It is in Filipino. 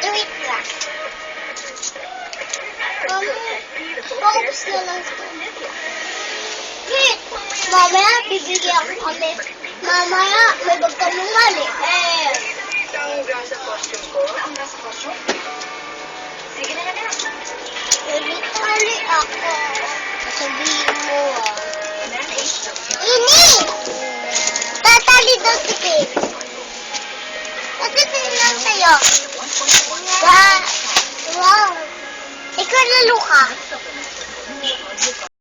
Wait lang. Focus na lang. Wait! Mamaya, bibigyan ko kami. Mamaya, may magtanungan eh. Ang sa costume ko. Ang sa costume? Sige na lang. Nagtali ako. Sabihin mo Ini! Tatali daw si Kate. Tatali lang sa'yo. Wow! Ikaw lalo ka.